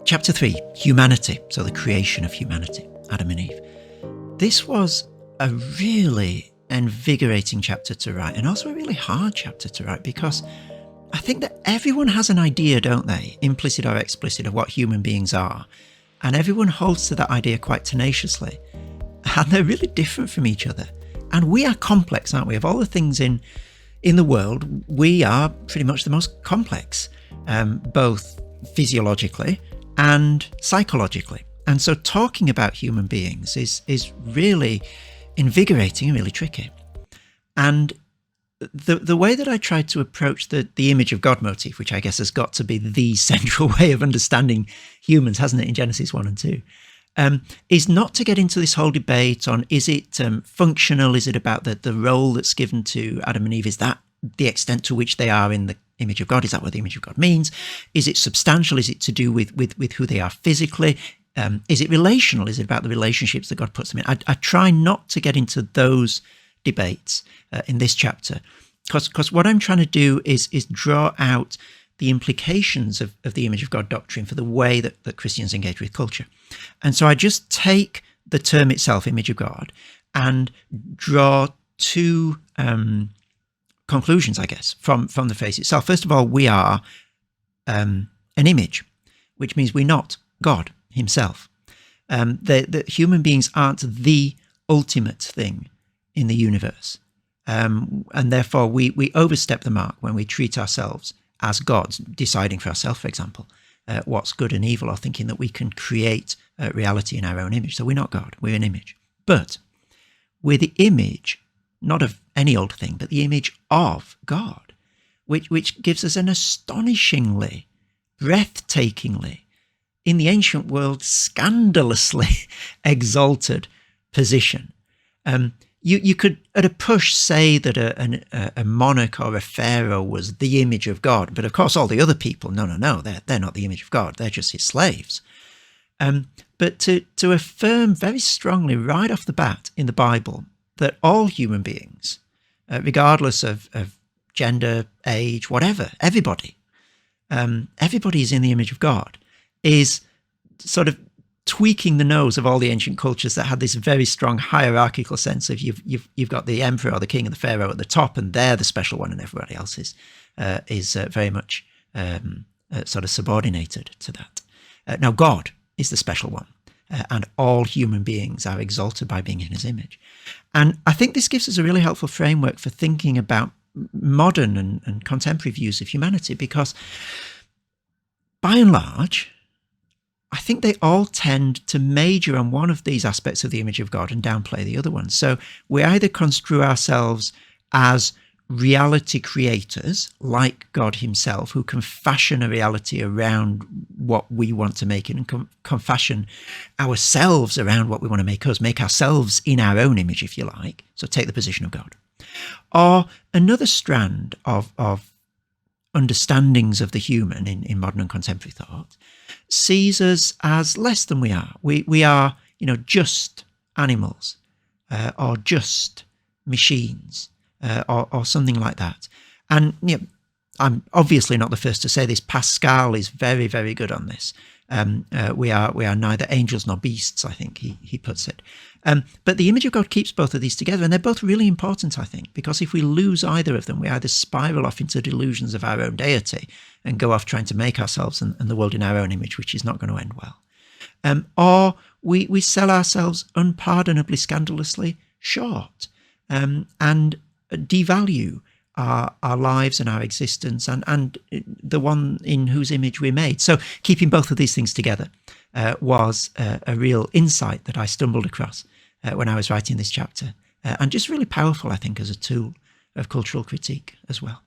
Chapter 3, Humanity, so the creation of humanity, Adam and Eve. This was a really invigorating chapter to write, and also a really hard chapter to write, because I think that everyone has an idea, don't they, implicit or explicit, of what human beings are, and everyone holds to that idea quite tenaciously, and they're really different from each other. And we are complex, aren't we? Of all the things in the world, we are pretty much the most complex, both physiologically and psychologically. And so talking about human beings is really invigorating and really tricky. And the way that I tried to approach the image of God motif, which I guess has got to be the central way of understanding humans, hasn't it, in Genesis 1 and 2, is not to get into this whole debate on, is it functional? Is it about the role that's given to Adam and Eve? Is that the extent to which they are in the image of God? Is that what the image of God means? Is it substantial? Is it to do with who they are physically? Is it relational? Is it about the relationships that God puts them in? I try not to get into those debates in this chapter, because what I'm trying to do is draw out the implications of the image of God doctrine for the way that Christians engage with culture. And so I just take the term itself, image of God, and draw two conclusions, I guess, from the phrase itself. First of all, we are an image, which means we're not God himself. The human beings aren't the ultimate thing in the universe. And therefore, we overstep the mark when we treat ourselves as gods, deciding for ourselves, for example, what's good and evil, or thinking that we can create reality in our own image. So we're not God, we're an image. But we're the image, not of any old thing, but the image of God, which gives us an astonishingly, breathtakingly, in the ancient world, scandalously exalted position. You could, at a push, say that a monarch or a pharaoh was the image of God, but of course all the other people, no, they're not the image of God, they're just his slaves. But to affirm very strongly right off the bat in the Bible that all human beings, regardless of gender, age, whatever, everybody is in the image of God, is sort of tweaking the nose of all the ancient cultures that had this very strong hierarchical sense of you've got the emperor or the king and the pharaoh at the top, and they're the special one, and everybody else is very much sort of subordinated to that. Now God is the special one, and all human beings are exalted by being in his image. And I think this gives us a really helpful framework for thinking about modern and contemporary views of humanity, because by and large, I think they all tend to major on one of these aspects of the image of God and downplay the other ones. So we either construe ourselves as reality creators, like God himself, who can fashion a reality around what we want to make it, and can fashion ourselves around what we want to make us, make ourselves in our own image, if you like. So take the position of God. Or another strand of understandings of the human in modern and contemporary thought sees us as less than we are. We are, just animals, or just machines, or something like that. And I'm obviously not the first to say this. Pascal is very, very good on this. We are neither angels nor beasts, I think he puts it. But the image of God keeps both of these together, and they're both really important, I think, because if we lose either of them, we either spiral off into delusions of our own deity and go off trying to make ourselves and the world in our own image, which is not going to end well. Or we sell ourselves unpardonably, scandalously short, and devalue our lives and our existence and the one in whose image we're made. So keeping both of these things together was a real insight that I stumbled across when I was writing this chapter, and just really powerful, I think, as a tool of cultural critique as well.